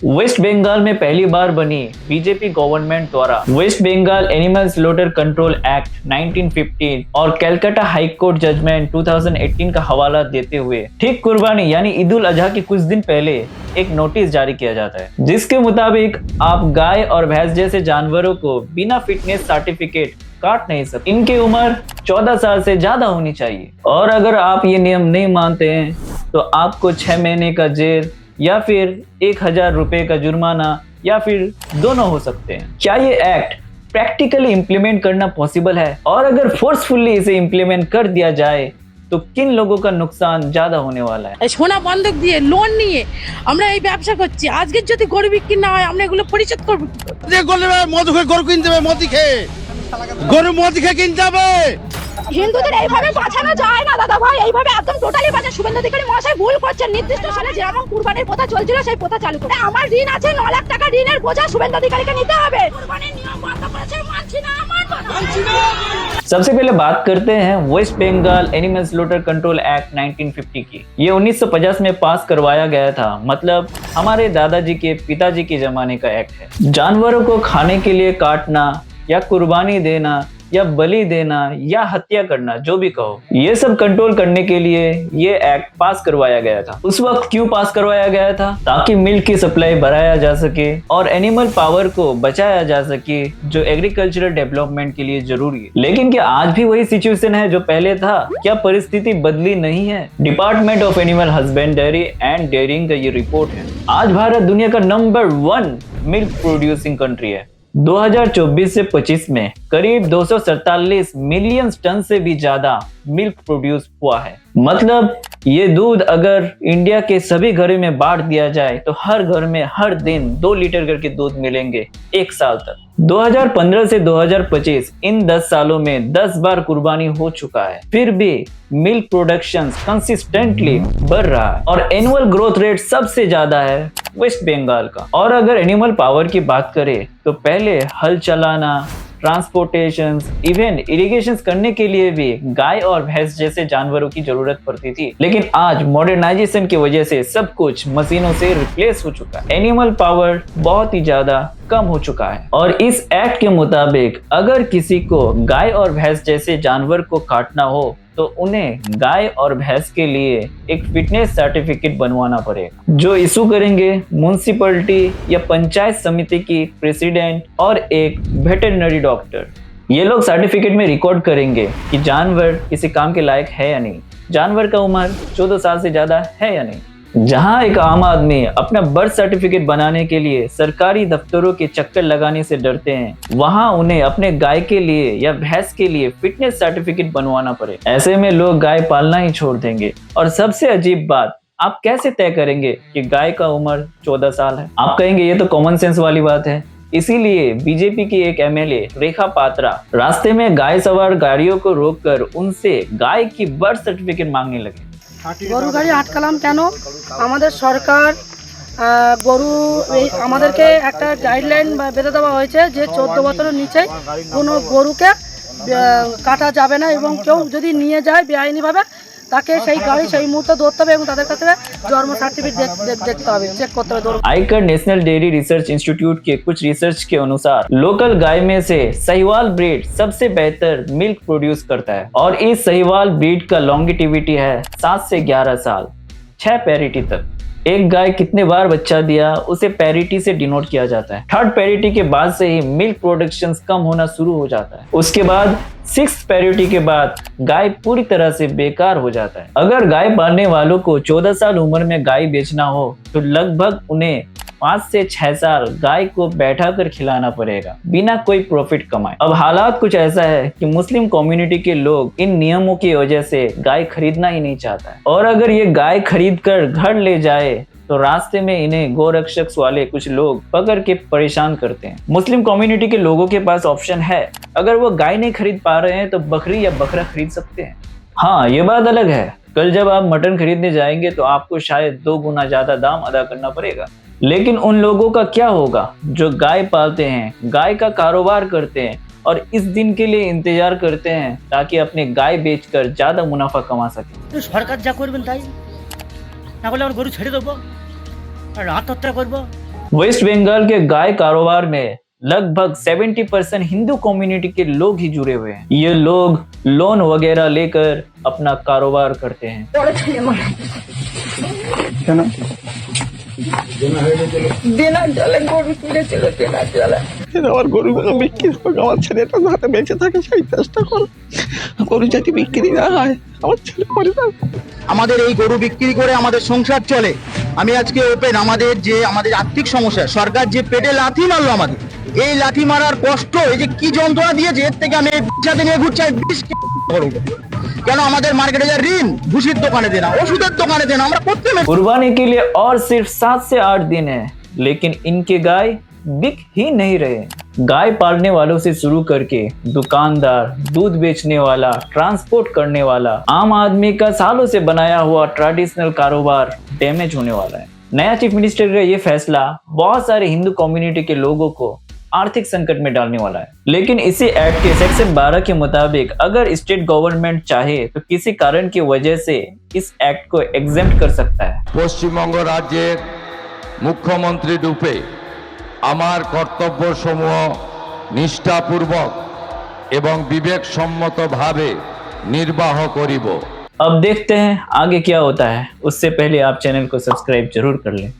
Waste Bengal में पहली बार बनी बीजेपी गवर्नमेंट द्वारा West Bengal animal slaughter control act 1915 और कलकत्ता हाई कोर्ट जजमेंट 2018 का हवाला देते हुए ठीक कुर्बानी यानी ईद उल अजहा के कुछ दिन पहले एक नोटिस जारी किया जाता है, जिसके मुताबिक आप गाय और भैंस जैसे जानवरों को बिना फिटनेस सर्टिफिकेट काट नहीं सकते। इनकी उम्र 14 साल से ज्यादा होनी चाहिए और अगर आप ये नियम नहीं मानते हैं तो आपको 6 महीने का जेल या फिर 1000 रुपए का जुर्माना या फिर दोनों हो सकते हैं। क्या ये एक्ट प्रैक्टिकली इम्प्लीमेंट करना पॉसिबल है, और अगर फोर्सफुली इसे इम्प्लीमेंट कर दिया जाए तो किन लोगों का नुकसान ज्यादा होने वाला है? সোনা বন্ধক দিয়ে লোন নিয়ে আমরা এই ব্যবসা করছি। আজকে যদি গরু বিক্রি না হয় আমরা এগুলো পরিশোধ করব। যে মদ খেয়ে গরু কিনতে হবে, মদ খেয়ে গরু মদ খেয়ে কিনতে হবে। হিন্দুদের এইভাবে বাঁচানো যায় না দাদা ভাই, এইভাবে একদম টোটালি বাঁচা। শুভেন্দু অধিকারী মহাশয় ভুল করছেন। নির্দিষ্ট সালে যেরকম কুরবানির প্রথা চলছিল সেই প্রথা চালু করে আমার ঋণ আছে 9 লাখ টাকা, ঋণের বোঝা শুভেন্দু অধিকারীকে নিতে হবে। কুরবানির নিয়ম বন্ধ করেছে, মানছি না, মানছি না। सबसे पहले बात करते हैं West Bengal animal slaughter control act 1950 की। ये 1950 में पास करवाया गया था, मतलब हमारे दादाजी के पिताजी के जमाने का एक्ट है। जानवरों को खाने के लिए काटना या कुर्बानी देना या बलि देना या हत्या करना, जो भी कहो, ये सब कंट्रोल करने के लिए ये एक्ट पास करवाया गया था। उस वक्त क्यों पास करवाया गया था? ताकि मिल्क की सप्लाई बढ़ाया जा सके और एनिमल पावर को बचाया जा सके, जो एग्रीकल्चरल डेवलपमेंट के लिए जरूरी है। लेकिन क्या आज भी वही सिचुएशन है जो पहले था? क्या परिस्थिति बदली नहीं है? Department of animal husbandry and dairying का ये रिपोर्ट है। आज भारत दुनिया का नंबर 1 मिल्क प्रोड्यूसिंग कंट्री है। 2024 से 25 में करीब 247 मिलियन टन से भी ज्यादा मिल्क प्रोड्यूस हुआ है। मतलब ये दूध अगर इंडिया के सभी घरों में बांट दिया जाए तो हर घर में हर दिन 2 लीटर करके दूध मिलेंगे 1 साल तक। 2015 से 2025 इन 10 सालों में 10 बार कुर्बानी हो चुका है, फिर भी मिल्क प्रोडक्शन कंसिस्टेंटली बढ़ रहा है और एनुअल ग्रोथ रेट सबसे ज्यादा है वेस्ट बंगाल का। और अगर एनिमल पावर की बात करें तो पहले हल चलाना, ट्रांसपोर्टेशन, इवन इरिगेशन करने के लिए भी गाय और भैंस जैसे जानवरों की जरूरत पड़ती थी। लेकिन आज मॉडर्नाइजेशन की वजह से सब कुछ मशीनों से रिप्लेस हो चुका है। एनिमल पावर बहुत ही ज्यादा कम हो चुका है और इस एक्ट के मुताबिक अगर किसी को गाय और भैंस जैसे जानवर को काटना हो तो उन्हें गाय और भैंस के लिए एक फिटनेस सर्टिफिकेट बनवाना पड़ेगा, जो इशू करेंगे म्युनिसिपैलिटी या पंचायत समिति की प्रेसिडेंट और एक वेटरनरी डॉक्टर। ये लोग सर्टिफिकेट में रिकॉर्ड करेंगे कि जानवर किसी काम के लायक है या नहीं, जानवर का उम्र 14 साल से ज्यादा है या नहीं। जहां एक आम आदमी अपना बर्थ सर्टिफिकेट बनाने के लिए सरकारी दफ्तरों के चक्कर लगाने से डरते हैं, वहां उन्हें अपने गाय के लिए या भैंस के लिए फिटनेस सर्टिफिकेट बनवाना पड़े। ऐसे में लोग गाय पालना ही छोड़ देंगे। और सबसे अजीब बात, आप कैसे तय करेंगे कि गाय का उम्र 14 साल है? आप कहेंगे ये तो कॉमन सेंस वाली बात है। इसीलिए बीजेपी की एक एमएलए रेखा पात्रा रास्ते में गाय सवार गाड़ियों को रोककर उनसे गाय की बर्थ सर्टिफिकेट मांगने लगे। গরু গাড়ি আটকালাম কেন? আমাদের সরকার গরু আমাদেরকে একটা গাইডলাইন বেঁধে দেওয়া হয়েছে যে 14 বছরের নিচে কোনো গরুকে কাটা যাবে না এবং কেউ যদি নিয়ে যায় বেআইনিভাবে তাকে সেই গাড়ি সেই মুহূর্তে ধরতে হবে এবং তাদের কাছে জন্ম সার্টিফিকেট দেখতে হবে, চেক করতে হবে। Eicher national dairy research institute के कुछ रिसर्च के अनुसार लोकल गाय में से सहीवाल ब्रीड सबसे बेहतर मिल्क प्रोड्यूस करता है और इस सहीवाल ब्रीड का लॉन्गिटिविटी है 7 से 11 साल, 6 पैरिटी तक। एक गाय कितने बार बच्चा दिया उसे पैरिटी से डिनोट किया जाता है। 3rd पैरिटी के बाद से ही मिल्क प्रोडक्शन कम होना शुरू हो जाता है। उसके बाद 6th पैरिटी के बाद गाय पूरी तरह से बेकार हो जाता है। अगर गाय पालने वालों को 14 साल उम्र में गाय बेचना हो तो लगभग उन्हें 5 से 6 साल गाय को बैठा कर खिलाना पड़ेगा बिना कोई प्रॉफिट कमाए। अब हालात कुछ ऐसा है कि मुस्लिम कम्युनिटी के लोग इन नियमों की वजह से गाय खरीदना ही नहीं चाहता है, और अगर ये गाय खरीद कर घर ले जाए तो रास्ते में इन्हें गोरक्षक वाले कुछ लोग पकड़ के परेशान करते हैं। मुस्लिम कम्युनिटी के लोगों के पास ऑप्शन है, अगर वो गाय नहीं खरीद पा रहे हैं तो बकरी या बकरा खरीद सकते हैं। हाँ, ये बात अलग है, कल जब आप मटन खरीदने जाएंगे तो आपको शायद 2 गुना ज्यादा दाम अदा करना पड़ेगा। लेकिन उन लोगों का क्या होगा जो गाय पालते हैं, गाय का कारोबार करते हैं और इस दिन के लिए इंतजार करते हैं ताकि अपने गाय बेचकर ज्यादा मुनाफा कमा सके। सरकार जा करবেন তাই, না হলে আমার গরু ছেড়ে দেবো আর আত্মহত্যা করবো, वेस्ट बंगाल के गाय कारोबार में लगभग 70% हिंदू कम्युनिटी के लोग ही जुड़े हुए हैं। ये लोग लोन वगैरह लेकर अपना कारोबार करते हैं। আমার গরু বিক্রি হোক, আমার ছেলেটা যাতে বেঁচে থাকে সেই চেষ্টা করো। গরু যদি বিক্রি না হয় আমার ছেলে মরে যাবে। আমাদের এই গরু বিক্রি করে আমাদের সংসার চলে। আমি আজকে ওপেন আমাদের আর্থিক সমস্যা, সরকার যে পেটে লাথি মারলো আমাদের, এই লাথি মারার কষ্ট, এই যে কি যন্ত্রণা দিয়েছে, এর থেকে আমি সাথে নিয়ে ঘুরছি কেন? আমাদের মার্কেটে যা ঋণ, ভুসির দোকানে দেনা, ওষুধের দোকানে দেনা, আমরা করতে कुर्बानी के लिए और सिर्फ 7 से 8 दिन है, लेकिन इनके गाय बिक ही नहीं रहे। गाय पालने वालों से शुरू करके दुकानदार, दूध बेचने वाला, ट्रांसपोर्ट करने वाला, आम आदमी का सालों से बनाया हुआ ट्रेडिशनल कारोबार डैमेज होने वाला है। नया चीफ मिनिस्टर का ये फैसला बहुत सारे हिंदू कम्युनिटी के लोगों को आर्थिक संकट में डालने वाला है। लेकिन इसी एक्ट के सेक्शन 12 के मुताबिक अगर स्टेट गवर्नमेंट चाहे तो किसी कारण की वजह से इस एक्ट को एग्जेम्प्ट कर सकता है। পশ্চিমবঙ্গ রাজ্যের মুখ্যমন্ত্রী রূপে আমার কর্তব্যসমূহ নিষ্ঠাপূর্বক এবং বিবেকসম্মতভাবে নির্বাহ করিব। अब देखते हैं आगे क्या होता है। उससे पहले आप चैनल को सब्सक्राइब जरूर कर लें।